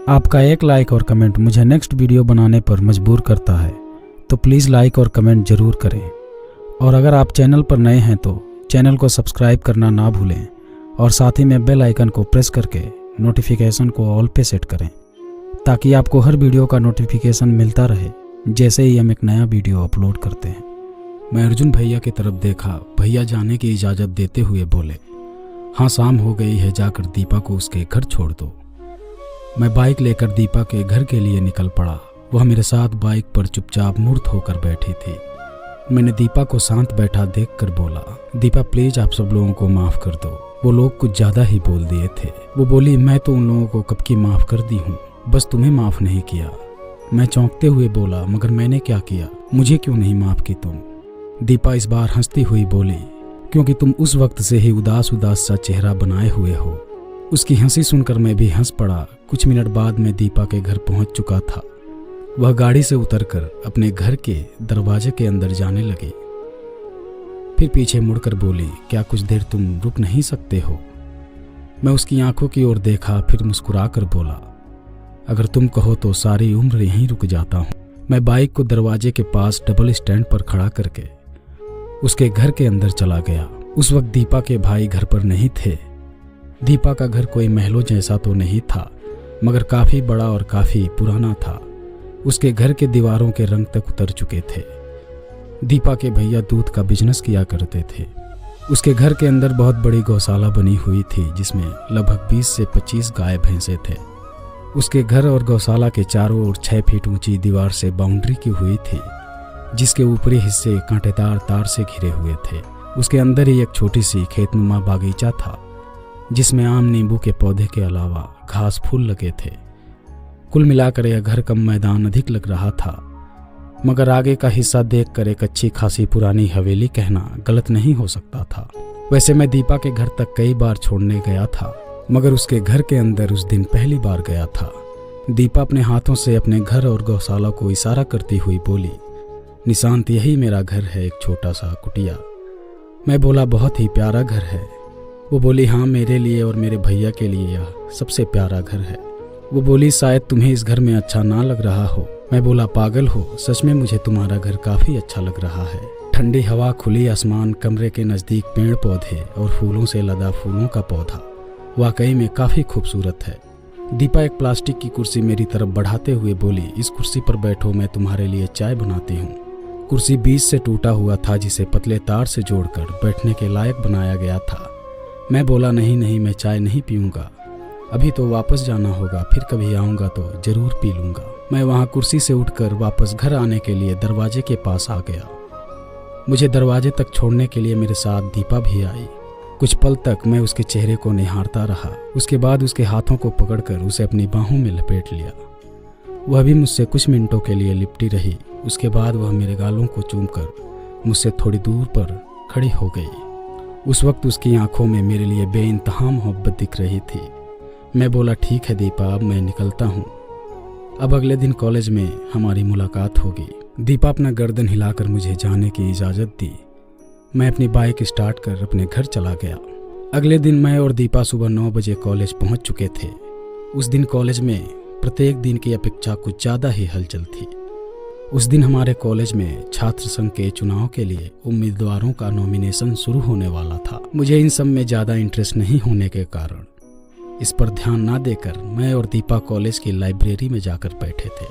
आपका एक लाइक और कमेंट मुझे नेक्स्ट वीडियो बनाने पर मजबूर करता है, तो प्लीज़ लाइक और कमेंट ज़रूर करें। और अगर आप चैनल पर नए हैं तो चैनल को सब्सक्राइब करना ना भूलें और साथ ही में बेल आइकन को प्रेस करके नोटिफिकेशन को ऑल पे सेट करें, ताकि आपको हर वीडियो का नोटिफिकेशन मिलता रहे जैसे ही हम एक नया वीडियो अपलोड करते हैं। मैं अर्जुन भैया की तरफ देखा। भैया जाने की इजाज़त देते हुए बोले, हाँ शाम हो गई है, जाकर दीपा को उसके घर छोड़ दो। मैं बाइक लेकर दीपा के घर के लिए निकल पड़ा। वह मेरे साथ बाइक पर चुपचाप मूर्त होकर बैठी थी। मैंने दीपा को शांत बैठा देखकर बोला, दीपा प्लीज आप सब लोगों को माफ़ कर दो, वो लोग कुछ ज़्यादा ही बोल दिए थे। वो बोली, मैं तो उन लोगों को कब की माफ़ कर दी हूँ, बस तुम्हें माफ़ नहीं किया। मैं चौंकते हुए बोला, मगर मैंने क्या किया, मुझे क्यों नहीं माफ़ की तुम? दीपा इस बार हंसती हुई बोली, क्योंकि तुम उस वक्त से ही उदास उदास सा चेहरा बनाए हुए हो। उसकी हंसी सुनकर मैं भी हंस पड़ा। कुछ मिनट बाद मैं दीपा के घर पहुंच चुका था। वह गाड़ी से उतरकर अपने घर के दरवाजे के अंदर जाने लगी। फिर पीछे मुड़कर बोली, क्या कुछ देर तुम रुक नहीं सकते हो? मैं उसकी आंखों की ओर देखा, फिर मुस्कुरा कर बोला, अगर तुम कहो तो सारी उम्र यहीं रुक जाता हूँ। मैं बाइक को दरवाजे के पास डबल स्टैंड पर खड़ा करके उसके घर के अंदर चला गया। उस वक्त दीपा के भाई घर पर नहीं थे। दीपा का घर कोई महलों जैसा तो नहीं था, मगर काफ़ी बड़ा और काफ़ी पुराना था। उसके घर के दीवारों के रंग तक उतर चुके थे। दीपा के भैया दूध का बिजनेस किया करते थे। उसके घर के अंदर बहुत बड़ी गौशाला बनी हुई थी, जिसमें लगभग 20 से 25 गाय भैंसे थे। उसके घर और गौशाला के चारों ओर 6 फीट ऊंची दीवार से बाउंड्री की हुई थी, जिसके ऊपरी हिस्से कांटेदार तार से घिरे हुए थे। उसके अंदर ही एक छोटी सी खेतनुमा बागीचा था, जिसमें आम नींबू के पौधे के अलावा घास फूल लगे थे। कुल मिलाकर यह घर कम मैदान अधिक लग रहा था, मगर आगे का हिस्सा देखकर एक अच्छी खासी पुरानी हवेली कहना गलत नहीं हो सकता था। वैसे मैं दीपा के घर तक कई बार छोड़ने गया था, मगर उसके घर के अंदर उस दिन पहली बार गया था। दीपा अपने हाथों से अपने घर और गौशाला को इशारा करती हुई बोली, निशांत यही मेरा घर है, एक छोटा सा कुटिया। मैं बोला, बहुत ही प्यारा घर है। वो बोली, हाँ मेरे लिए और मेरे भैया के लिए यह सबसे प्यारा घर है। वो बोली, शायद तुम्हें इस घर में अच्छा ना लग रहा हो। मैं बोला, पागल हो, सच में मुझे तुम्हारा घर काफ़ी अच्छा लग रहा है। ठंडी हवा, खुली आसमान, कमरे के नज़दीक पेड़ पौधे और फूलों से लदा फूलों का पौधा वाकई में काफ़ी खूबसूरत है। दीपा एक प्लास्टिक की कुर्सी मेरी तरफ बढ़ाते हुए बोली, इस कुर्सी पर बैठो, मैं तुम्हारे लिए चाय बनाती हूँ। कुर्सी बीच से टूटा हुआ था, जिसे पतले तार से जोड़कर बैठने के लायक बनाया गया था। मैं बोला, नहीं, मैं चाय नहीं पीऊँगा, अभी तो वापस जाना होगा, फिर कभी आऊँगा तो ज़रूर पी लूँगा। मैं वहाँ कुर्सी से उठकर वापस घर आने के लिए दरवाजे के पास आ गया। मुझे दरवाजे तक छोड़ने के लिए मेरे साथ दीपा भी आई। कुछ पल तक मैं उसके चेहरे को निहारता रहा। उसके बाद उसके हाथों को पकड़कर उसे अपनी बाहों में लपेट लिया। वह भी मुझसे कुछ मिनटों के लिए लिपटी रही। उसके बाद वह मेरे गालों को चूमकर मुझसे थोड़ी दूर पर खड़ी हो गई। उस वक्त उसकी आंखों में मेरे लिए बेइंतहा मोहब्बत दिख रही थी। मैं बोला, ठीक है दीपा, अब मैं निकलता हूँ। अब अगले दिन कॉलेज में हमारी मुलाकात होगी। दीपा अपना गर्दन हिलाकर मुझे जाने की इजाज़त दी। मैं अपनी बाइक स्टार्ट कर अपने घर चला गया। अगले दिन मैं और दीपा सुबह 9 बजे कॉलेज पहुँच चुके थे। उस दिन कॉलेज में प्रत्येक दिन की अपेक्षा कुछ ज़्यादा ही हलचल थी। उस दिन हमारे कॉलेज में छात्र संघ के चुनाव के लिए उम्मीदवारों का नॉमिनेशन शुरू होने वाला था। मुझे इन सब में ज़्यादा इंटरेस्ट नहीं होने के कारण इस पर ध्यान ना देकर मैं और दीपा कॉलेज की लाइब्रेरी में जाकर बैठे थे।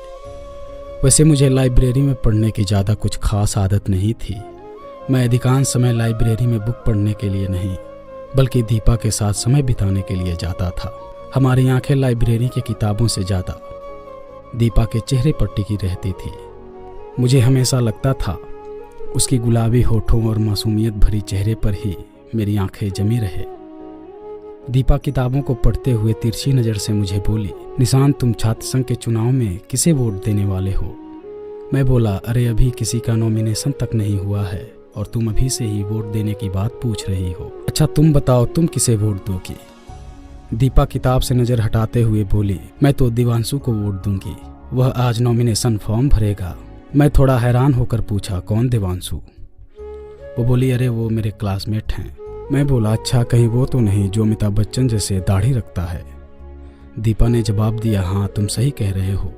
वैसे मुझे लाइब्रेरी में पढ़ने की ज़्यादा कुछ खास आदत नहीं थी। मैं अधिकांश समय लाइब्रेरी में बुक पढ़ने के लिए नहीं, बल्कि दीपा के साथ समय बिताने के लिए जाता था। हमारी आंखें लाइब्रेरी की किताबों से ज़्यादा दीपा के चेहरे पर टिकी रहती थी। मुझे हमेशा लगता था उसकी गुलाबी होठों और मासूमियत भरी चेहरे पर ही मेरी आंखें जमी रहे। दीपा किताबों को पढ़ते हुए तिरछी नज़र से मुझे बोली, निशांत तुम छात्र संघ के चुनाव में किसे वोट देने वाले हो? मैं बोला, अरे अभी किसी का नॉमिनेशन तक नहीं हुआ है और तुम अभी से ही वोट देने की बात पूछ रही हो। अच्छा तुम बताओ, तुम किसे वोट दोगी? दीपा किताब से नज़र हटाते हुए बोली, मैं तो दिवांशु को वोट दूंगी, वह आज नॉमिनेशन फॉर्म भरेगा। मैं थोड़ा हैरान होकर पूछा, कौन दिवांशु? वो बोली, अरे वो मेरे क्लासमेट हैं। मैं बोला, अच्छा कहीं वो तो नहीं जो अमिताभ बच्चन जैसे दाढ़ी रखता है? दीपा ने जवाब दिया, हाँ तुम सही कह रहे हो।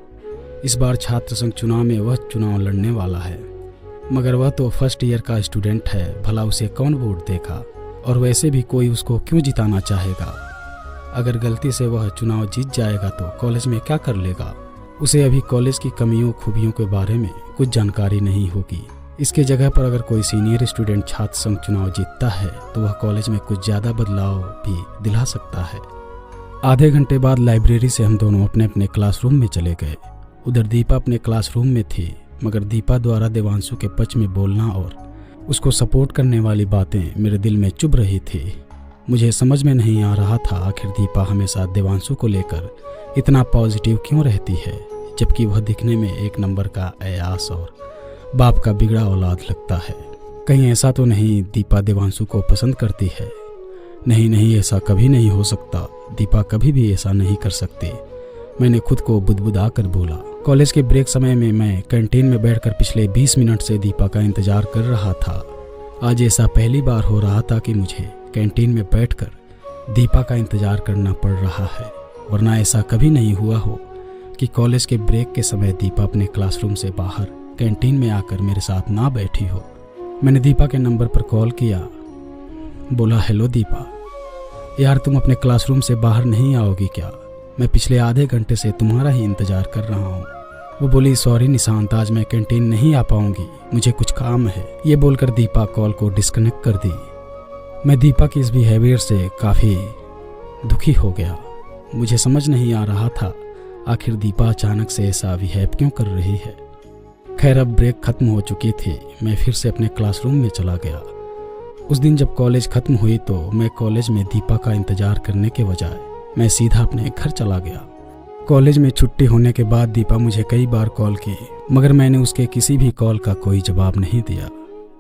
इस बार छात्र संघ चुनाव में वह चुनाव लड़ने वाला है, मगर वह तो फर्स्ट ईयर का स्टूडेंट है, भला उसे कौन वोट देगा? और वैसे भी कोई उसको क्यों जिताना चाहेगा? अगर गलती से वह चुनाव जीत जाएगा तो कॉलेज में क्या कर लेगा? उसे अभी कॉलेज की कमियों खूबियों के बारे में कुछ जानकारी नहीं होगी। इसके जगह पर अगर कोई सीनियर स्टूडेंट छात्र संघ चुनाव जीतता है तो वह कॉलेज में कुछ ज़्यादा बदलाव भी दिला सकता है। आधे घंटे बाद लाइब्रेरी से हम दोनों अपने अपने क्लासरूम में चले गए। उधर दीपा अपने क्लासरूम में थी, मगर दीपा द्वारा देवांशु के पक्ष में बोलना और उसको सपोर्ट करने वाली बातें मेरे दिल में चुभ रही थी। मुझे समझ में नहीं आ रहा था आखिर दीपा हमेशा देवांशु को लेकर इतना पॉजिटिव क्यों रहती है, जबकि वह दिखने में एक नंबर का अयास और बाप का बिगड़ा औलाद लगता है। कहीं ऐसा तो नहीं दीपा देवांशु को पसंद करती है? नहीं, ऐसा कभी नहीं हो सकता। दीपा कभी भी ऐसा नहीं कर सकती, मैंने खुद को बुदबुदा कर बोला। कॉलेज के ब्रेक समय में मैं कैंटीन में बैठकर पिछले 20 मिनट से दीपा का इंतजार कर रहा था। आज ऐसा पहली बार हो रहा था कि मुझे कैंटीन में बैठकर दीपा का इंतजार करना पड़ रहा है, वरना ऐसा कभी नहीं हुआ हो कि कॉलेज के ब्रेक के समय दीपा अपने क्लासरूम से बाहर कैंटीन में आकर मेरे साथ ना बैठी हो। मैंने दीपा के नंबर पर कॉल किया, बोला, हेलो दीपा, यार तुम अपने क्लासरूम से बाहर नहीं आओगी क्या? मैं पिछले आधे घंटे से तुम्हारा ही इंतजार कर रहा हूँ। वो बोली, सॉरी निशांत, आज मैं कैंटीन नहीं आ पाऊंगी, मुझे कुछ काम है। ये बोलकर दीपा कॉल को डिस्कनेक्ट कर दी। मैं दीपा की इस बिहेवियर से काफ़ी दुखी हो गया। मुझे समझ नहीं आ रहा था आखिर दीपा अचानक से ऐसा बिहेव क्यों कर रही है। खैर अब ब्रेक खत्म हो चुकी थी, मैं फिर से अपने क्लासरूम में चला गया। उस दिन जब कॉलेज खत्म हुई तो मैं कॉलेज में दीपा का इंतजार करने के बजाय मैं सीधा अपने घर चला गया। कॉलेज में छुट्टी होने के बाद दीपा मुझे कई बार कॉल की, मगर मैंने उसके किसी भी कॉल का कोई जवाब नहीं दिया।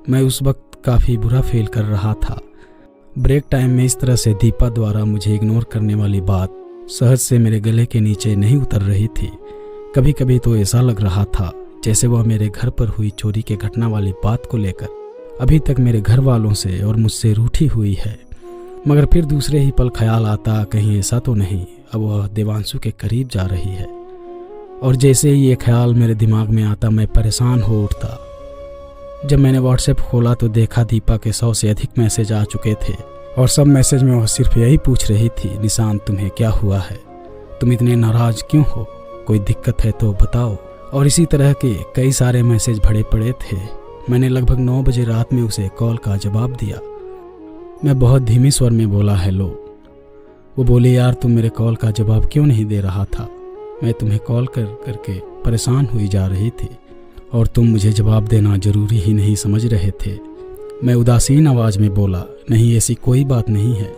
मैं उस वक्त काफ़ी बुरा फील कर रहा था। ब्रेक टाइम में इस तरह से दीपा द्वारा मुझे इग्नोर करने वाली बात सहज से मेरे गले के नीचे नहीं उतर रही थी। कभी कभी तो ऐसा लग रहा था जैसे वह मेरे घर पर हुई चोरी के घटना वाली बात को लेकर अभी तक मेरे घर वालों से और मुझसे रूठी हुई है। मगर फिर दूसरे ही पल ख्याल आता, कहीं ऐसा तो नहीं अब वह देवांशु के करीब जा रही है। और जैसे ही ये ख्याल मेरे दिमाग में आता मैं परेशान हो उठता। जब मैंने व्हाट्सएप खोला तो देखा दीपा के 100 से अधिक मैसेज आ चुके थे और सब मैसेज में वह सिर्फ यही पूछ रही थी, निशांत तुम्हें क्या हुआ है, तुम इतने नाराज क्यों हो, कोई दिक्कत है तो बताओ। और इसी तरह के कई सारे मैसेज भरे पड़े थे। मैंने लगभग 9 बजे रात में उसे कॉल का जवाब दिया। मैं बहुत धीमी स्वर में बोला, हेलो। वो बोली, यार तुम मेरे कॉल का जवाब क्यों नहीं दे रहा था? मैं तुम्हें कॉल करके परेशान हुई जा रही थी और तुम मुझे जवाब देना जरूरी ही नहीं समझ रहे थे। मैं उदासीन आवाज़ में बोला, नहीं ऐसी कोई बात नहीं है,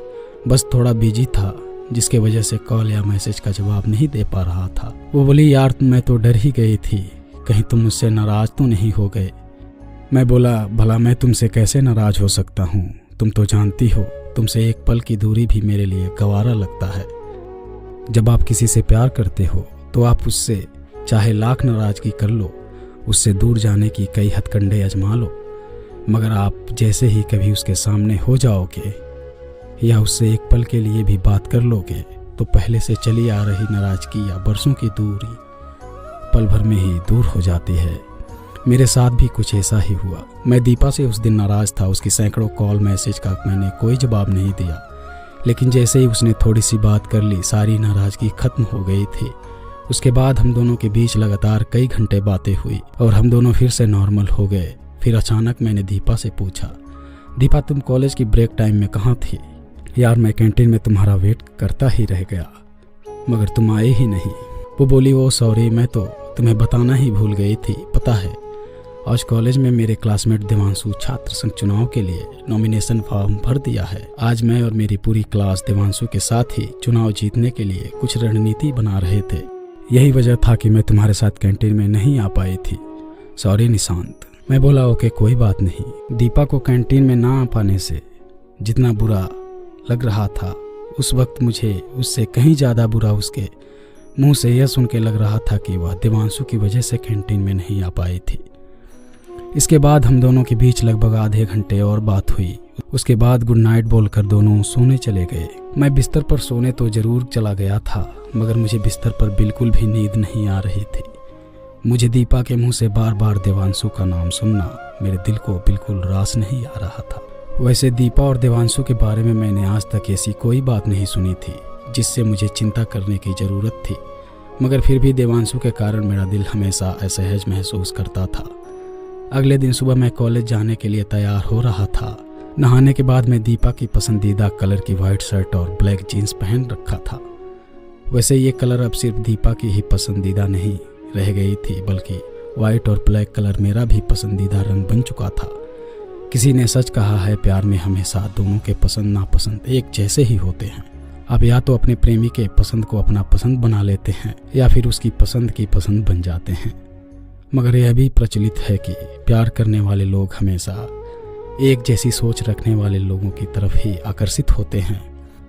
बस थोड़ा बिजी था जिसके वजह से कॉल या मैसेज का जवाब नहीं दे पा रहा था। वो बोली, यार मैं तो डर ही गई थी, कहीं तुम मुझसे नाराज़ तो नहीं हो गए। मैं बोला, भला मैं तुमसे कैसे नाराज़ हो सकता हूँ, तुम तो जानती हो तुमसे एक पल की दूरी भी मेरे लिए गवारा लगता है। जब आप किसी से प्यार करते हो तो आप उससे चाहे लाख नाराज़गी कर लो, उससे दूर जाने की कई हथकंडे आजमा लो, मगर आप जैसे ही कभी उसके सामने हो जाओगे या उससे एक पल के लिए भी बात कर लोगे तो पहले से चली आ रही नाराज़गी या बरसों की दूरी पल भर में ही दूर हो जाती है। मेरे साथ भी कुछ ऐसा ही हुआ। मैं दीपा से उस दिन नाराज़ था। उसकी सैकड़ों कॉल मैसेज का मैंने कोई जवाब नहीं दिया, लेकिन जैसे ही उसने थोड़ी सी बात कर ली सारी नाराज़गी खत्म हो गई थी। उसके बाद हम दोनों के बीच लगातार कई घंटे बातें हुई और हम दोनों फिर से नॉर्मल हो गए। फिर अचानक मैंने दीपा से पूछा, दीपा तुम कॉलेज की ब्रेक टाइम में कहाँ थी? यार मैं कैंटीन में तुम्हारा वेट करता ही रह गया, मगर तुम आए ही नहीं। वो बोली, वो सॉरी, मैं तो तुम्हें बताना ही भूल गई थी। पता है आज कॉलेज में मेरे क्लासमेट देवांशु छात्र संघ चुनाव के लिए नॉमिनेशन फॉर्म भर दिया है। आज मैं और मेरी पूरी क्लास देवांशु के साथ ही चुनाव जीतने के लिए कुछ रणनीति बना रहे थे। यही वजह था कि मैं तुम्हारे साथ कैंटीन में नहीं आ पाई थी। सॉरी निशांत। मैं बोला, ओके कोई बात नहीं। दीपा को कैंटीन में ना आ पाने से जितना बुरा लग रहा था उस वक्त मुझे उससे कहीं ज़्यादा बुरा उसके मुंह से यह सुन के लग रहा था कि वह देवांशु की वजह से कैंटीन में नहीं आ पाई थी। इसके बाद हम दोनों के बीच लगभग आधे घंटे और बात हुई। उसके बाद गुड नाइट बोलकर दोनों सोने चले गए। मैं बिस्तर पर सोने तो जरूर चला गया था, मगर मुझे बिस्तर पर बिल्कुल भी नींद नहीं आ रही थी। मुझे दीपा के मुंह से बार बार देवांशु का नाम सुनना मेरे दिल को बिल्कुल रास नहीं आ रहा था। वैसे दीपा और देवांशु के बारे में मैंने आज तक ऐसी कोई बात नहीं सुनी थी जिससे मुझे चिंता करने की ज़रूरत थी, मगर फिर भी देवांशु के कारण मेरा दिल हमेशा असहज महसूस करता था। अगले दिन सुबह मैं कॉलेज जाने के लिए तैयार हो रहा था। नहाने के बाद मैं दीपा की पसंदीदा कलर की वाइट शर्ट और ब्लैक जीन्स पहन रखा था। वैसे ये कलर अब सिर्फ दीपा की ही पसंदीदा नहीं रह गई थी, बल्कि वाइट और ब्लैक कलर मेरा भी पसंदीदा रंग बन चुका था। किसी ने सच कहा है, प्यार में हमेशा दोनों के पसंद नापसंद एक जैसे ही होते हैं। आप या तो अपने प्रेमी के पसंद को अपना पसंद बना लेते हैं या फिर उसकी पसंद की पसंद बन जाते हैं। मगर यह भी प्रचलित है कि प्यार करने वाले लोग हमेशा एक जैसी सोच रखने वाले लोगों की तरफ ही आकर्षित होते हैं।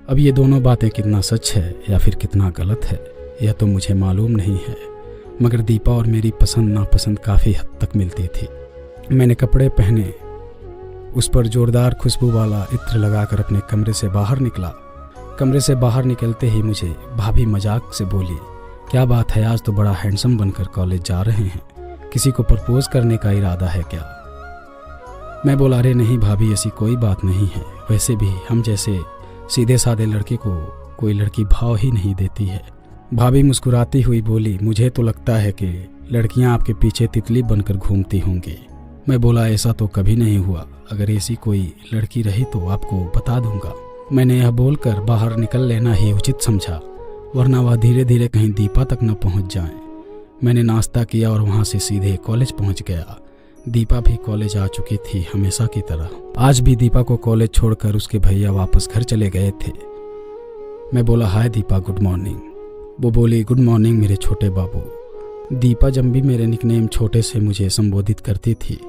अब ये दोनों बातें कितना सच है या फिर कितना गलत है, यह तो मुझे मालूम नहीं है, मगर दीपा और मेरी पसंद नापसंद काफ़ी हद तक मिलती थी। मैंने कपड़े पहने, उस पर जोरदार खुशबू वाला इत्र लगाकर अपने कमरे से बाहर निकला। कमरे से बाहर निकलते ही मुझे भाभी मजाक से बोली, क्या बात है, आज तो बड़ा हैंडसम बनकर कॉलेज जा रहे हैं, किसी को प्रपोज करने का इरादा है क्या? मैं बोला, अरे नहीं भाभी, ऐसी कोई बात नहीं है। वैसे भी हम जैसे सीधे साधे लड़के को कोई लड़की भाव ही नहीं देती है। भाभी मुस्कुराती हुई बोली, मुझे तो लगता है कि लड़कियां आपके पीछे तितली बनकर घूमती होंगी। मैं बोला, ऐसा तो कभी नहीं हुआ, अगर ऐसी कोई लड़की रही तो आपको बता दूंगा। मैंने यह बोलकर बाहर निकल लेना ही उचित समझा, वरना वह धीरे धीरे कहीं दीपा तक न पहुंच जाए। मैंने नाश्ता किया और वहां से सीधे कॉलेज पहुंच गया। दीपा भी कॉलेज आ चुकी थी हमेशा की तरह। आज भी दीपा को कॉलेज छोड़कर उसके भैया वापस घर चले गए थे। मैं बोला, हाय दीपा, गुड मॉर्निंग। वो बोली, गुड मॉर्निंग मेरे छोटे बाबू। दीपा जब भी मेरे निकनेम छोटे से मुझे संबोधित करती थी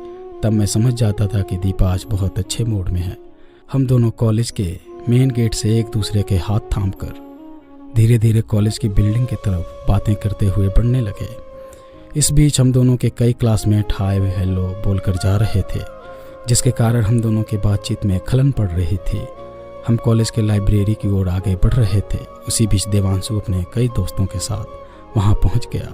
तब मैं समझ जाता था कि दीपा आज बहुत अच्छे मूड में है। हम दोनों कॉलेज के मेन गेट से एक दूसरे के हाथ थामकर धीरे धीरे कॉलेज की बिल्डिंग की तरफ बातें करते हुए बढ़ने लगे। इस बीच हम दोनों के कई क्लासमेट हाय हेलो बोलकर जा रहे थे, जिसके कारण हम दोनों की बातचीत में खलन पड़ रही थी। हम कॉलेज के लाइब्रेरी की ओर आगे बढ़ रहे थे। उसी बीच देवांशु अपने कई दोस्तों के साथ वहां पहुंच गया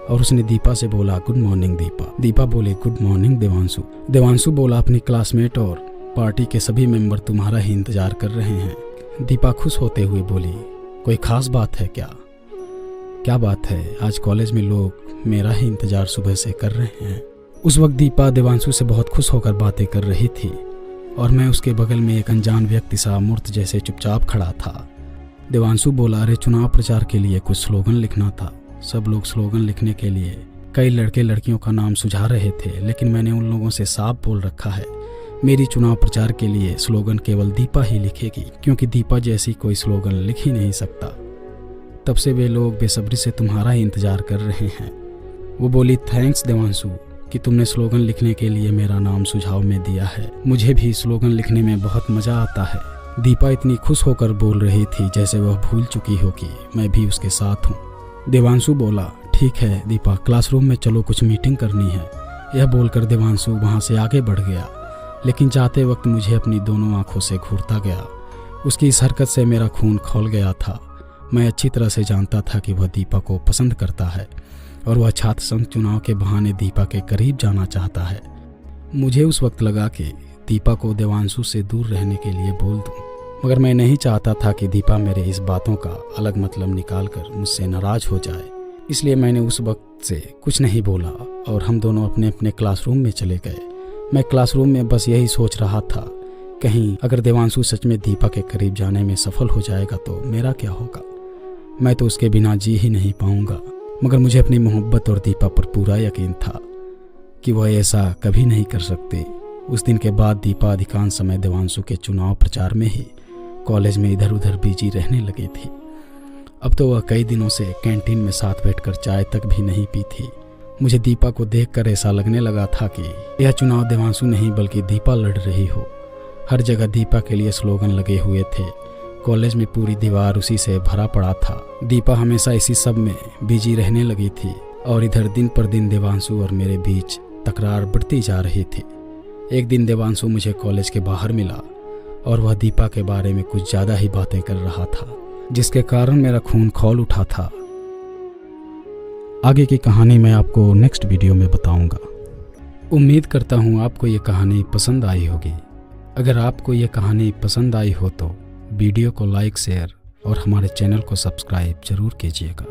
और उसने दीपा से बोला, गुड मॉर्निंग दीपा। दीपा बोली, गुड मॉर्निंग देवांशु। देवांशु बोला, अपनी क्लासमेट और पार्टी के सभी मेंबर तुम्हारा ही इंतजार कर रहे हैं। दीपा खुश होते हुए बोली, कोई खास बात है क्या? क्या बात है, आज कॉलेज में लोग मेरा ही इंतजार सुबह से कर रहे हैं। उस वक्त दीपा देवांशु से बहुत खुश होकर बातें कर रही थी और मैं उसके बगल में एक अनजान व्यक्ति सा मूर्त जैसे चुपचाप खड़ा था। देवांशु बोला, अरे चुनाव प्रचार के लिए कुछ स्लोगन लिखना था। सब लोग स्लोगन लिखने के लिए कई लड़के लड़कियों का नाम सुझा रहे थे, लेकिन मैंने उन लोगों से साफ बोल रखा है, मेरी चुनाव प्रचार के लिए स्लोगन केवल दीपा ही लिखेगी, क्योंकि दीपा जैसी कोई स्लोगन लिख ही नहीं सकता। तब से वे लोग बेसब्री से तुम्हारा ही इंतजार कर रहे हैं। वो बोली, थैंक्स देवांशु कि तुमने स्लोगन लिखने के लिए मेरा नाम सुझाव में दिया है। मुझे भी स्लोगन लिखने में बहुत मजा आता है। दीपा इतनी खुश होकर बोल रही थी जैसे वह भूल चुकी हो कि मैं भी उसके साथ हूँ। देवांशु बोला, ठीक है दीपा, क्लासरूम में चलो, कुछ मीटिंग करनी है। यह बोलकर देवांशु वहाँ से आगे बढ़ गया, लेकिन जाते वक्त मुझे अपनी दोनों आंखों से घूरता गया। उसकी इस हरकत से मेरा खून खौल गया था। मैं अच्छी तरह से जानता था कि वह दीपा को पसंद करता है और वह छात्र संघ चुनाव के बहाने दीपा के करीब जाना चाहता है। मुझे उस वक्त लगा कि दीपा को देवांशु से दूर रहने के लिए बोल दूं, मगर मैं नहीं चाहता था कि दीपा मेरे इस बातों का अलग मतलब निकालकर मुझसे नाराज हो जाए। इसलिए मैंने उस वक्त से कुछ नहीं बोला और हम दोनों अपने अपने क्लासरूम में चले गए। मैं क्लासरूम में बस यही सोच रहा था, कहीं अगर देवांशु सच में दीपा के करीब जाने में सफल हो जाएगा तो मेरा क्या होगा? मैं तो उसके बिना जी ही नहीं पाऊंगा। मगर मुझे अपनी मोहब्बत और दीपा पर पूरा यकीन था कि वह ऐसा कभी नहीं कर सकते। उस दिन के बाद दीपा अधिकांश समय देवांशु के चुनाव प्रचार में ही कॉलेज में इधर उधर बिजी रहने लगी थी। अब तो वह कई दिनों से कैंटीन में साथ बैठकर चाय तक भी नहीं पी थी। मुझे दीपा को देखकर ऐसा लगने लगा था कि यह चुनाव देवांशु नहीं बल्कि दीपा लड़ रही हो। हर जगह दीपा के लिए स्लोगन लगे हुए थे। कॉलेज में पूरी दीवार उसी से भरा पड़ा था। दीपा हमेशा इसी सब में बिजी रहने लगी थी और इधर दिन पर दिन देवांशु और मेरे बीच तकरार बढ़ती जा रही थी। एक दिन देवांशु मुझे कॉलेज के बाहर मिला और वह दीपा के बारे में कुछ ज़्यादा ही बातें कर रहा था, जिसके कारण मेरा खून खौल उठा था। आगे की कहानी मैं आपको नेक्स्ट वीडियो में बताऊंगा। उम्मीद करता हूं आपको ये कहानी पसंद आई होगी। अगर आपको ये कहानी पसंद आई हो तो वीडियो को लाइक, शेयर और हमारे चैनल को सब्सक्राइब जरूर कीजिएगा।